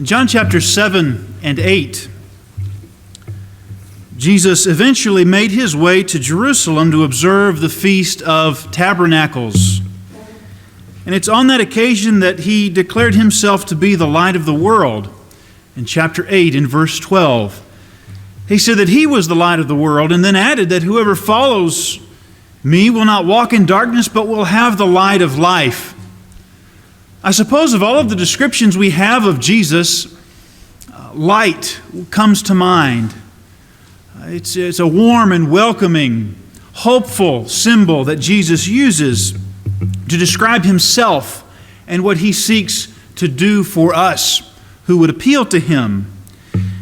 In John chapter 7 and 8, Jesus eventually made his way to Jerusalem to observe the Feast of Tabernacles. And it's on that occasion that he declared himself to be the light of the world. In chapter 8, in verse 12, he said that he was the light of the world, and then added that whoever follows me will not walk in darkness, but will have the light of life. I suppose of all of the descriptions we have of Jesus, light comes to mind. It's a warm and welcoming, hopeful symbol that Jesus uses to describe himself and what he seeks to do for us who would appeal to him.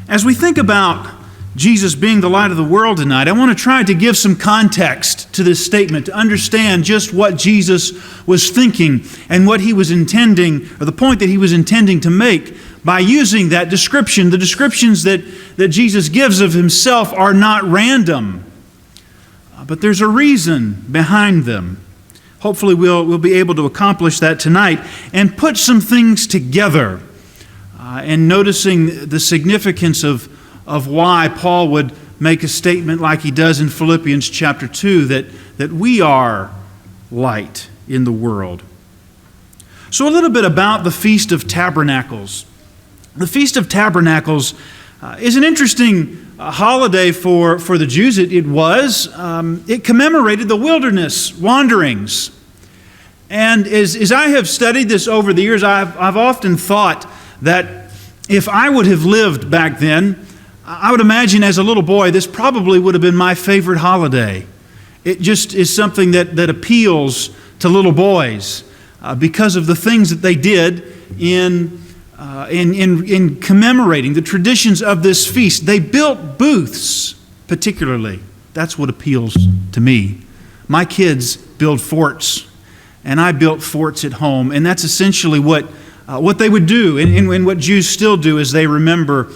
As we think about Jesus being the light of the world tonight, I want to try to give some context to this statement to understand just what Jesus was thinking and what he was intending, or the point that he was intending to make by using that description. The descriptions that Jesus gives of himself are not random, but there's a reason behind them. Hopefully we'll be able to accomplish that tonight and put some things together and noticing the significance of why Paul would make a statement like he does in Philippians chapter 2, that we are light in the world. So a little bit about the Feast of Tabernacles. The Feast of Tabernacles is an interesting holiday for the Jews. It commemorated the wilderness wanderings. And as I have studied this over the years, I've often thought that if I would have lived back then, I would imagine as a little boy, this probably would have been my favorite holiday. It just is something that appeals to little boys because of the things that they did in commemorating the traditions of this feast. They built booths, particularly. That's what appeals to me. My kids build forts, and I built forts at home, and that's essentially what they would do, and what Jews still do as they remember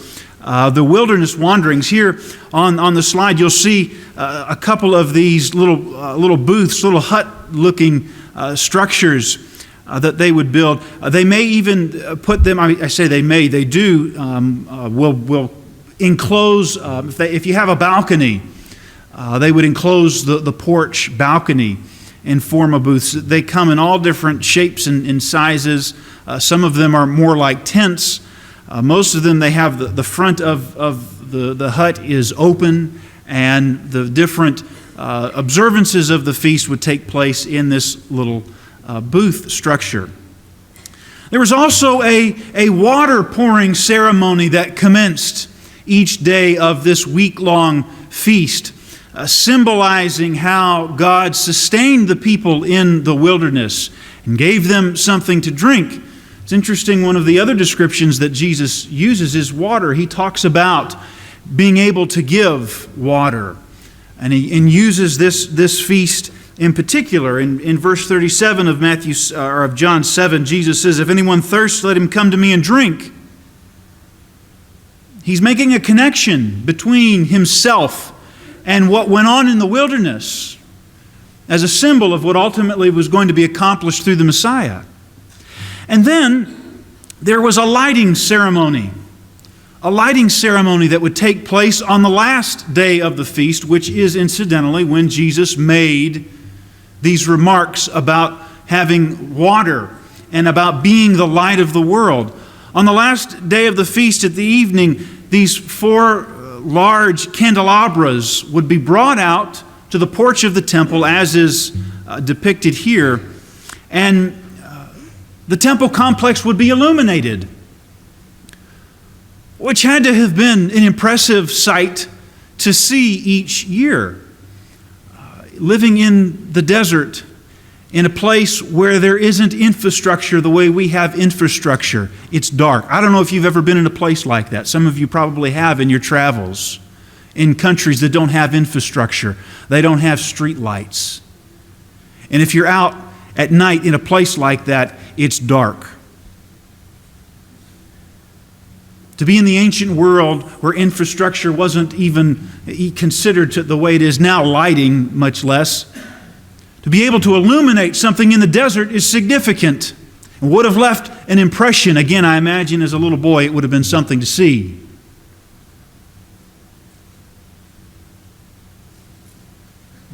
the wilderness wanderings. Here on the slide, you'll see a couple of these little booths, little hut-looking structures that they would build. They may even put them, I say they may, they do, will enclose, if you have a balcony, they would enclose the porch balcony and form a booth. They come in all different shapes and sizes. Some of them are more like tents. Most of them, they have the front of the hut is open, and the different observances of the feast would take place in this little booth structure. There was also a water pouring ceremony that commenced each day of this week-long feast, symbolizing how God sustained the people in the wilderness and gave them something to drink. It's interesting, one of the other descriptions that Jesus uses is water. He talks about being able to give water, and he uses this feast in particular. In verse 37 of John 7, Jesus says, "If anyone thirsts, let him come to me and drink." He's making a connection between himself and what went on in the wilderness as a symbol of what ultimately was going to be accomplished through the Messiah. And then there was a lighting ceremony that would take place on the last day of the feast, which is incidentally when Jesus made these remarks about having water and about being the light of the world. On the last day of the feast at the evening, these 4 large candelabras would be brought out to the porch of the temple, as is depicted here, and the temple complex would be illuminated, which had to have been an impressive sight to see each year. Living in the desert, in a place where there isn't infrastructure the way we have infrastructure, it's dark. I don't know if you've ever been in a place like that. Some of you probably have in your travels, in countries that don't have infrastructure. They don't have street lights. And if you're out at night in a place like that, it's dark. To be in the ancient world where infrastructure wasn't even considered to the way it is now, lighting much less, to be able to illuminate something in the desert is significant. and would have left an impression. Again, I imagine as a little boy it would have been something to see.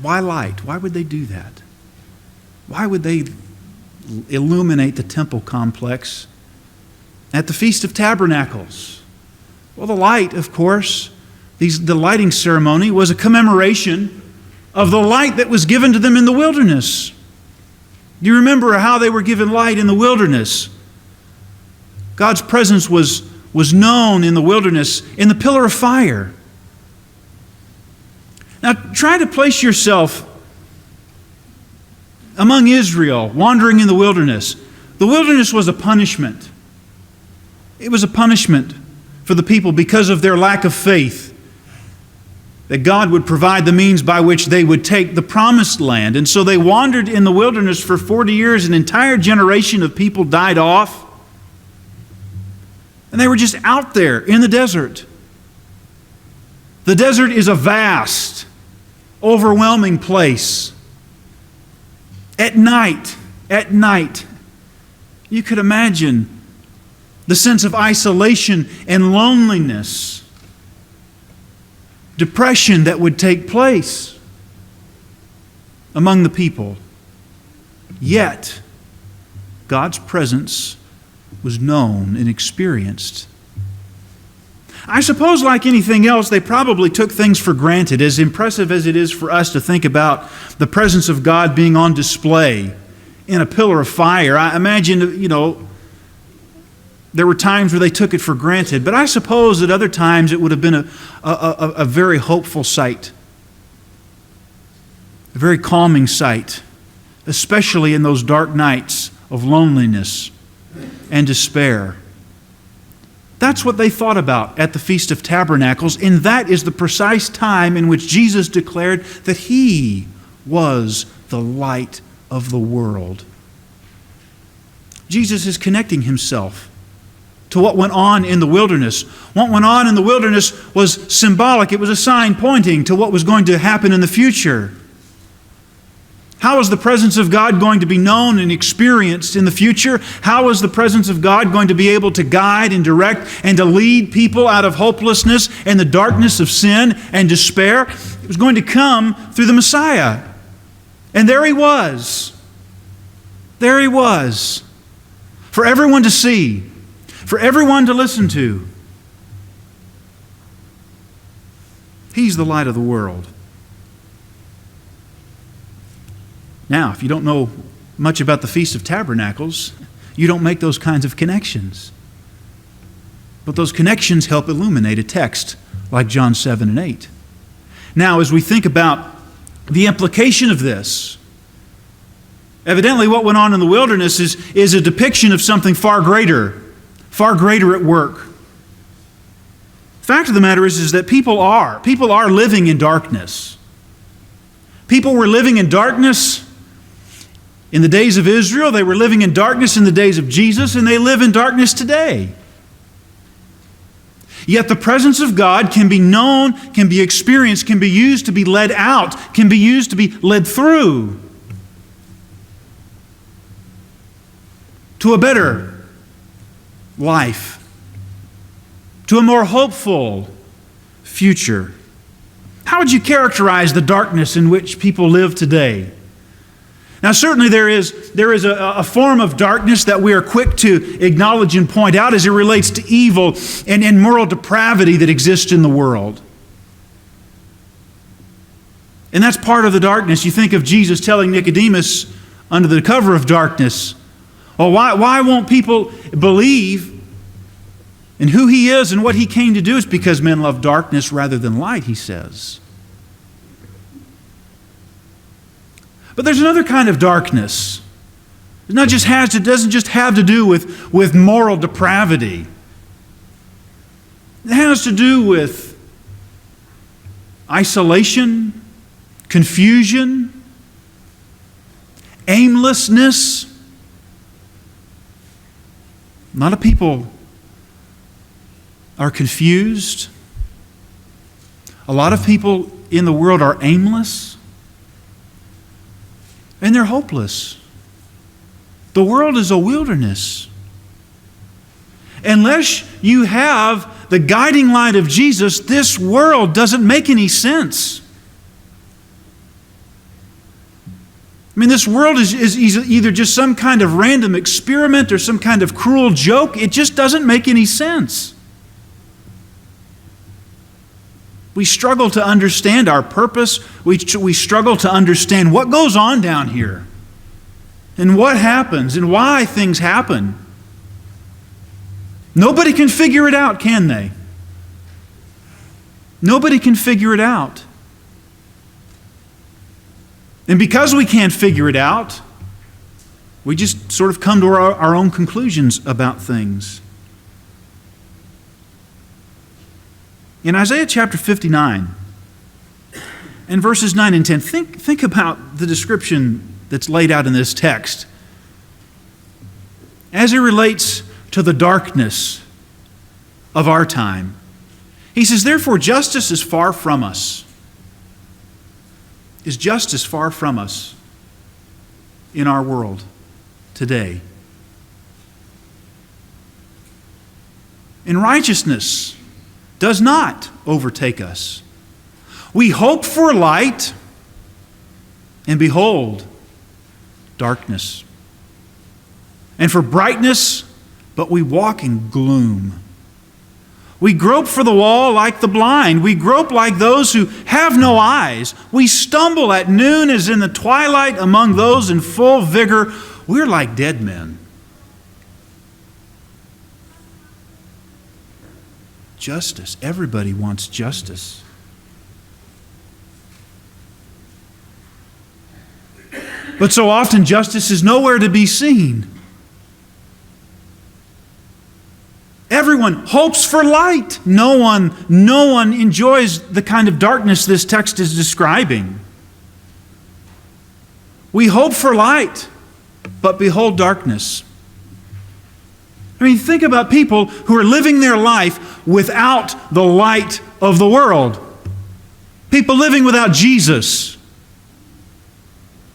Why light? Why would they do that? Why would they illuminate the temple complex at the Feast of Tabernacles? Well, the light, of course, the lighting ceremony was a commemoration of the light that was given to them in the wilderness. Do you remember how they were given light in the wilderness? God's presence was known in the wilderness in the pillar of fire. Now, try to place yourself among Israel, wandering in the wilderness. The wilderness was a punishment. It was a punishment for the people because of their lack of faith that God would provide the means by which they would take the promised land. And so they wandered in the wilderness for 40 years. An entire generation of people died off. And they were just out there in the desert. The desert is a vast, overwhelming place. At night, you could imagine the sense of isolation and loneliness, depression that would take place among the people. Yet, God's presence was known and experienced. I suppose, like anything else, they probably took things for granted. As impressive as it is for us to think about the presence of God being on display in a pillar of fire, I imagine, there were times where they took it for granted. But I suppose at other times it would have been a very hopeful sight, a very calming sight, especially in those dark nights of loneliness and despair. That's what they thought about at the Feast of Tabernacles, and that is the precise time in which Jesus declared that He was the light of the world. Jesus is connecting Himself to what went on in the wilderness. What went on in the wilderness was symbolic. It was a sign pointing to what was going to happen in the future. How is the presence of God going to be known and experienced in the future? How is the presence of God going to be able to guide and direct and to lead people out of hopelessness and the darkness of sin and despair? It was going to come through the Messiah. And there He was. There He was. For everyone to see. For everyone to listen to. He's the light of the world. Now, if you don't know much about the Feast of Tabernacles, you don't make those kinds of connections. But those connections help illuminate a text like John 7 and 8. Now, as we think about the implication of this, evidently what went on in the wilderness is a depiction of something far greater at work. The fact of the matter is that people are living in darkness. People were living in darkness in the days of Israel. They were living in darkness in the days of Jesus, and they live in darkness today. Yet the presence of God can be known, can be experienced, can be used to be led out, can be used to be led through to a better life, to a more hopeful future. How would you characterize the darkness in which people live today? Now, certainly there is a form of darkness that we are quick to acknowledge and point out as it relates to evil and moral depravity that exists in the world. And that's part of the darkness. You think of Jesus telling Nicodemus under the cover of darkness, well, why won't people believe in who He is and what He came to do? It's because men love darkness rather than light, He says. But there's another kind of darkness. It doesn't just have to do with moral depravity. It has to do with isolation, confusion, aimlessness. A lot of people are confused. A lot of people in the world are aimless. And they're hopeless. The world is a wilderness. Unless you have the guiding light of Jesus, this world doesn't make any sense. I mean, this world is either just some kind of random experiment or some kind of cruel joke. It just doesn't make any sense. We struggle to understand our purpose. We struggle to understand what goes on down here and what happens and why things happen. Nobody can figure it out, can they? Nobody can figure it out. And because we can't figure it out, we just sort of come to our own conclusions about things. In Isaiah chapter 59, and verses 9 and 10, think about the description that's laid out in this text as it relates to the darkness of our time. He says, therefore, justice is far from us. Is justice far from us in our world today? And righteousness does not overtake us. We hope for light, and behold, darkness. And for brightness, but we walk in gloom. We grope for the wall like the blind. We grope like those who have no eyes. We stumble at noon as in the twilight among those in full vigor. We're like dead men. Justice. Everybody wants justice. But so often justice is nowhere to be seen. Everyone hopes for light. No one enjoys the kind of darkness this text is describing. We hope for light, but behold darkness. I mean, think about people who are living their life without the light of the world. People living without Jesus.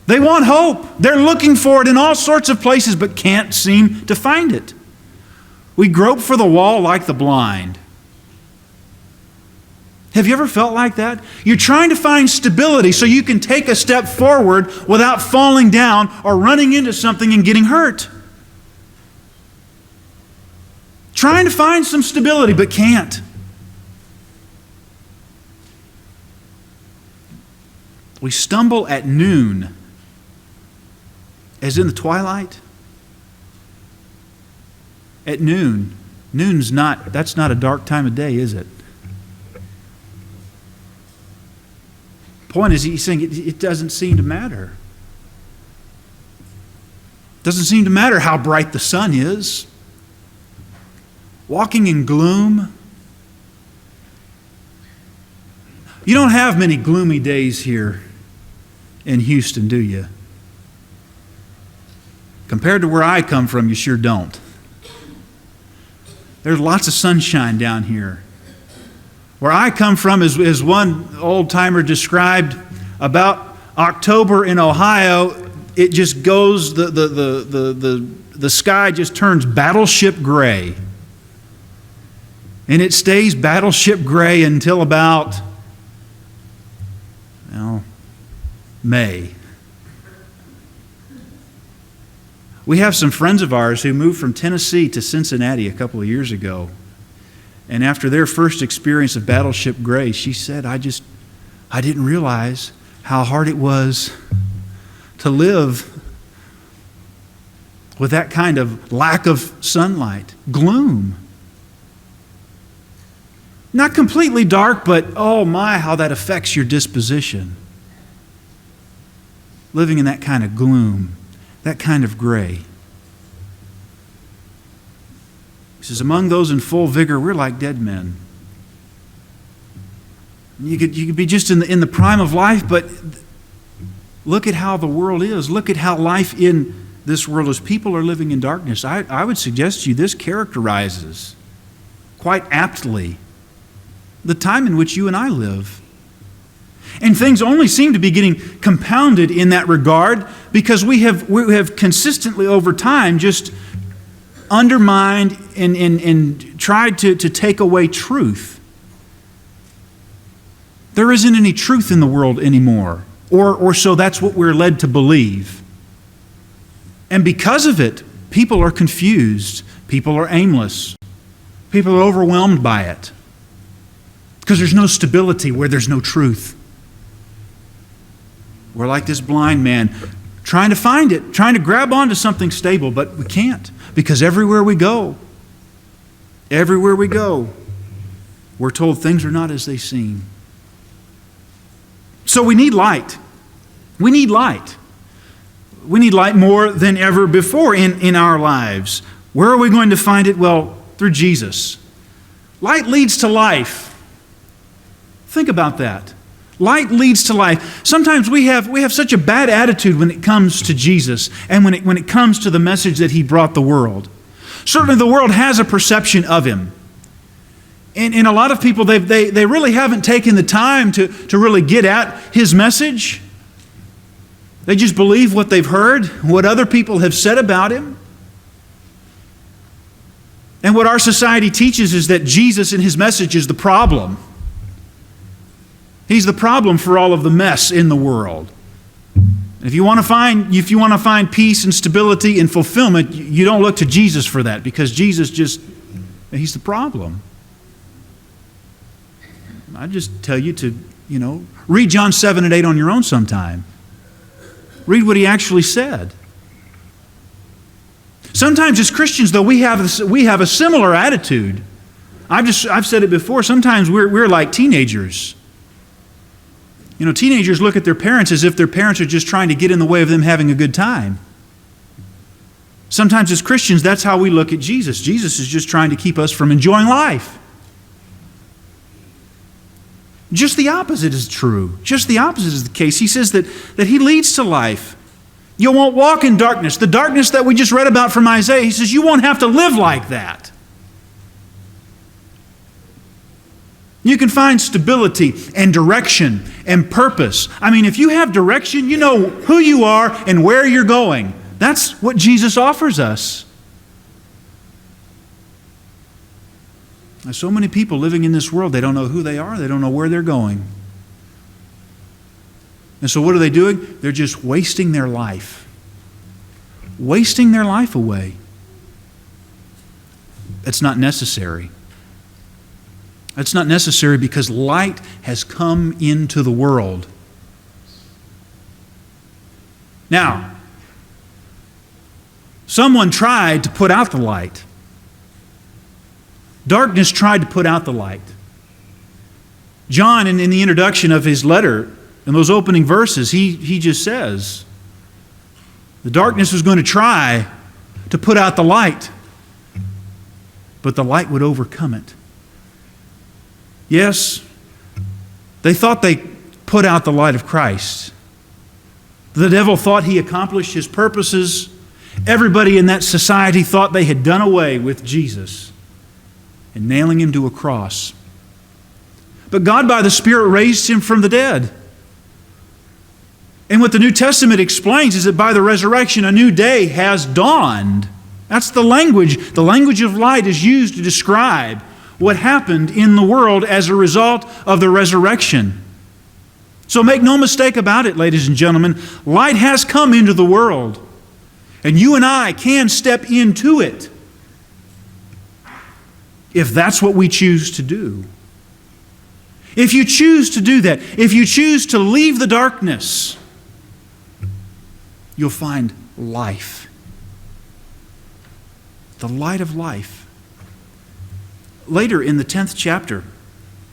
They want hope. They're looking for it in all sorts of places, but can't seem to find it. We grope for the wall like the blind. Have you ever felt like that? You're trying to find stability so you can take a step forward without falling down or running into something and getting hurt. Trying to find some stability, but can't. We stumble at noon, as in the twilight. At noon. That's not a dark time of day, is it? Point is, he's saying it doesn't seem to matter. It doesn't seem to matter how bright the sun is. Walking in gloom. You don't have many gloomy days here in Houston, do you? Compared to where I come from, you sure don't. There's lots of sunshine down here. Where I come from, as one old-timer described, about October in Ohio, it just goes, the sky just turns battleship gray. And it stays battleship gray until about, May. We have some friends of ours who moved from Tennessee to Cincinnati a couple of years ago. And after their first experience of battleship gray, she said, I didn't realize how hard it was to live with that kind of lack of sunlight, gloom. Not completely dark, but oh my, how that affects your disposition. Living in that kind of gloom, that kind of gray. He says, among those in full vigor, we're like dead men. You could be just in the prime of life, but look at how the world is. Look at how life in this world is. People are living in darkness. I would suggest to you this characterizes quite aptly the time in which you and I live. And things only seem to be getting compounded in that regard because we have consistently over time just undermined and tried to take away truth. There isn't any truth in the world anymore, or so that's what we're led to believe. And because of it, people are confused, people are aimless, people are overwhelmed by it. Because there's no stability where there's no truth. We're like this blind man trying to find it, trying to grab onto something stable, but we can't. Because everywhere we go, we're told things are not as they seem. So we need light. We need light. We need light more than ever before in our lives. Where are we going to find it? Well, through Jesus. Light leads to life. Think about that. Light leads to life. Sometimes we have such a bad attitude when it comes to Jesus and when it comes to the message that He brought the world. Certainly the world has a perception of Him. And a lot of people, they really haven't taken the time to really get at His message. They just believe what they've heard, what other people have said about Him. And what our society teaches is that Jesus and His message is the problem. He's the problem for all of the mess in the world. If you want to find peace and stability and fulfillment, you don't look to Jesus for that, because Jesus He's the problem. I just tell you to, read John 7 and 8 on your own sometime. Read what He actually said. Sometimes as Christians, though, we have a similar attitude. I've said it before. Sometimes we're like teenagers. Teenagers look at their parents as if their parents are just trying to get in the way of them having a good time. Sometimes as Christians, that's how we look at Jesus. Jesus is just trying to keep us from enjoying life. Just the opposite is true. Just the opposite is the case. He says that He leads to life. You won't walk in darkness. The darkness that we just read about from Isaiah, He says you won't have to live like that. You can find stability and direction and purpose. I mean, if you have direction, you know who you are and where you're going. That's what Jesus offers us. There's so many people living in this world, they don't know who they are, they don't know where they're going. And so what are they doing? They're just wasting their life. Wasting their life away. It's not necessary. It's not necessary because light has come into the world. Now, someone tried to put out the light. Darkness tried to put out the light. John, in the introduction of his letter, in those opening verses, he just says, the darkness was going to try to put out the light, but the light would overcome it. Yes, they thought they put out the light of Christ. The devil thought he accomplished his purposes. Everybody in that society thought they had done away with Jesus and nailing Him to a cross. But God, by the Spirit, raised Him from the dead. And what the New Testament explains is that by the resurrection, a new day has dawned. That's the language. The language of light is used to describe what happened in the world as a result of the resurrection. So make no mistake about it, ladies and gentlemen, light has come into the world. And you and I can step into it if that's what we choose to do. If you choose to do that, if you choose to leave the darkness, you'll find life. The light of life. Later in the 10th chapter,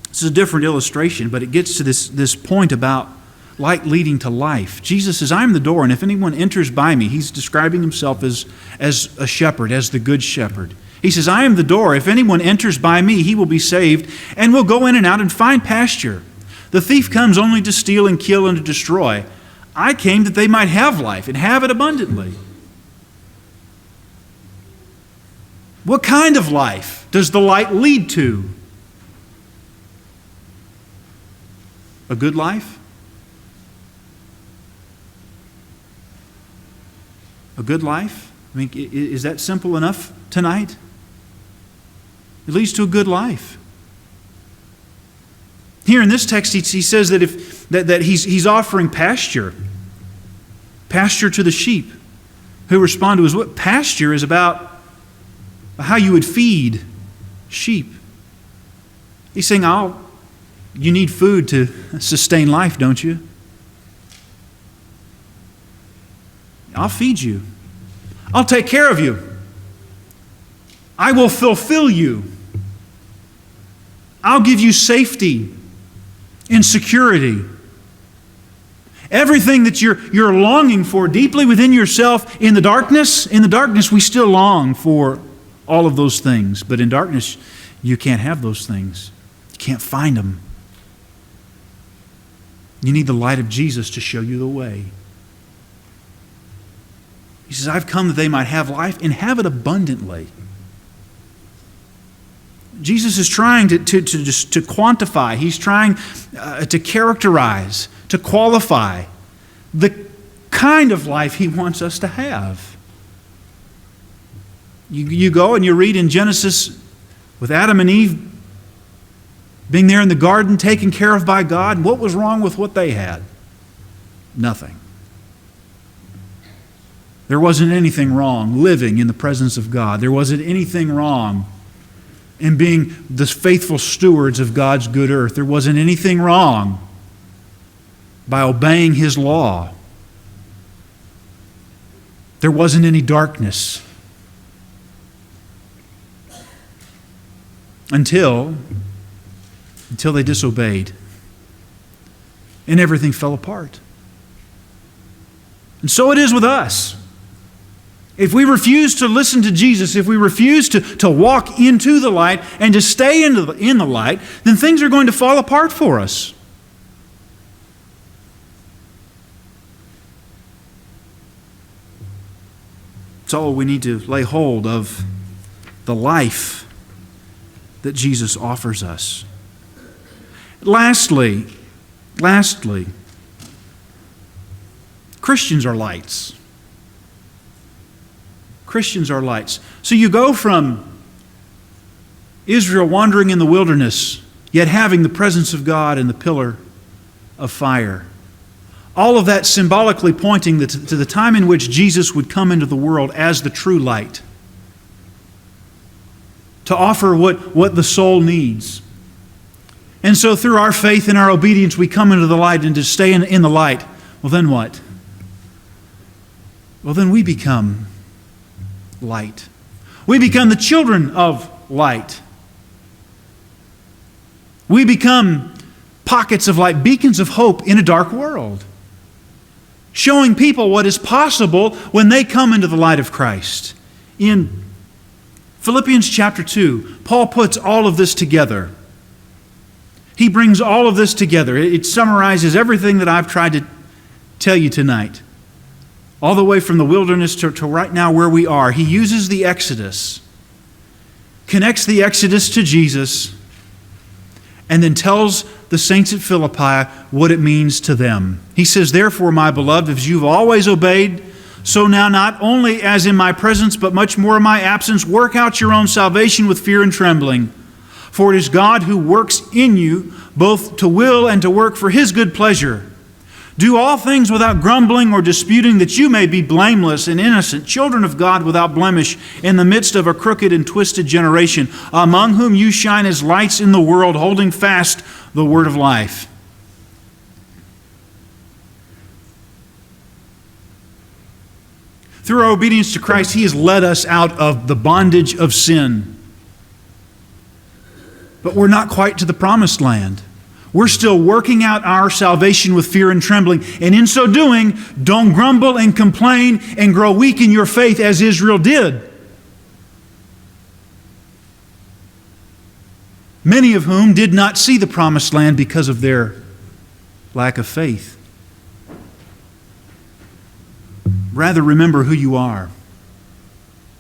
this is a different illustration, but it gets to this point about light leading to life. Jesus says, I am the door, and if anyone enters by me, He's describing Himself as a shepherd, as the good shepherd. He says, I am the door. If anyone enters by me, he will be saved and will go in and out and find pasture. The thief comes only to steal and kill and to destroy. I came that they might have life and have it abundantly. What kind of life does the light lead to? A good life? A good life? I mean, is that simple enough tonight? It leads to a good life. Here in this text, he says that he's offering pasture to the sheep, who respond to his what? Pasture is about how you would feed sheep. He's saying, you need food to sustain life, don't you? I'll feed you. I'll take care of you. I will fulfill you. I'll give you safety and security. Everything that you're longing for deeply within yourself in the darkness we still long for all of those things. But in darkness, you can't have those things. You can't find them. You need the light of Jesus to show you the way. He says, I've come that they might have life and have it abundantly. Jesus is trying to quantify. He's trying to characterize, to qualify the kind of life He wants us to have. You go and you read in Genesis with Adam and Eve being there in the garden, taken care of by God. What was wrong with what they had? Nothing. There wasn't anything wrong living in the presence of God. There wasn't anything wrong in being the faithful stewards of God's good earth. There wasn't anything wrong by obeying His law. There wasn't any darkness until they disobeyed and everything fell apart. And so it is with us. If we refuse to listen to Jesus, if we refuse to walk into the light and to stay in the light, then things are going to fall apart for us. So we need to lay hold of the life that Jesus offers us. Lastly, Christians are lights. Christians are lights. So you go from Israel wandering in the wilderness, yet having the presence of God and the pillar of fire. All of that symbolically pointing to the time in which Jesus would come into the world as the true light, to offer what the soul needs. And so through our faith and our obedience, we come into the light, and to stay in the light, well then what? Well then we become light. We become the children of light. We become pockets of light, beacons of hope in a dark world, showing people what is possible when they come into the light of Christ. In Philippians chapter 2, Paul puts all of this together. He brings all of this together. It summarizes everything that I've tried to tell you tonight. All the way from the wilderness to right now where we are. He uses the Exodus, connects the Exodus to Jesus, and then tells the saints at Philippi what it means to them. He says, therefore, my beloved, as you've always obeyed, so now not only as in my presence, but much more in my absence, work out your own salvation with fear and trembling. For it is God who works in you both to will and to work for His good pleasure. Do all things without grumbling or disputing, that you may be blameless and innocent, children of God without blemish, in the midst of a crooked and twisted generation, among whom you shine as lights in the world, holding fast the word of life. Through our obedience to Christ, He has led us out of the bondage of sin. But we're not quite to the promised land. We're still working out our salvation with fear and trembling. And in so doing, don't grumble and complain and grow weak in your faith as Israel did. Many of whom did not see the promised land because of their lack of faith. Rather, remember who you are,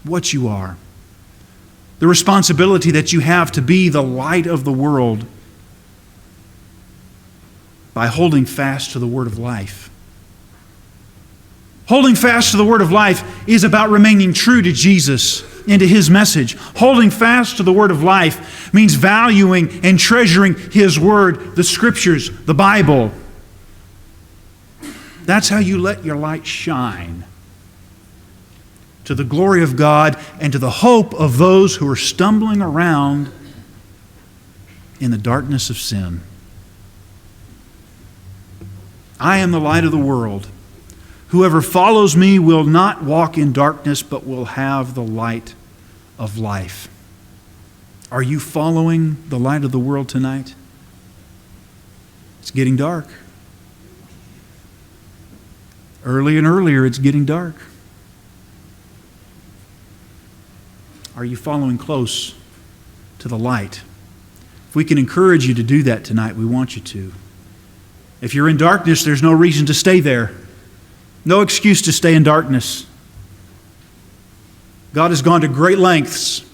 what you are, the responsibility that you have to be the light of the world by holding fast to the word of life. Holding fast to the word of life is about remaining true to Jesus and to His message. Holding fast to the word of life means valuing and treasuring His word, the Scriptures, the Bible. That's how you let your light shine to the glory of God and to the hope of those who are stumbling around in the darkness of sin. I am the light of the world. Whoever follows me will not walk in darkness, but will have the light of life. Are you following the light of the world tonight? It's getting dark. Early and earlier, it's getting dark. Are you following close to the light? If we can encourage you to do that tonight, we want you to. If you're in darkness, there's no reason to stay there. No excuse to stay in darkness. God has gone to great lengths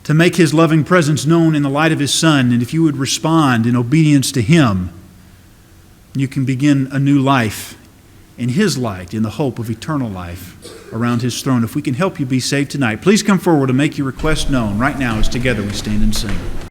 to make His loving presence known in the light of His Son. And if you would respond in obedience to Him, you can begin a new life in His light, in the hope of eternal life around His throne. If we can help you be saved tonight, please come forward and make your request known right now as together we stand and sing.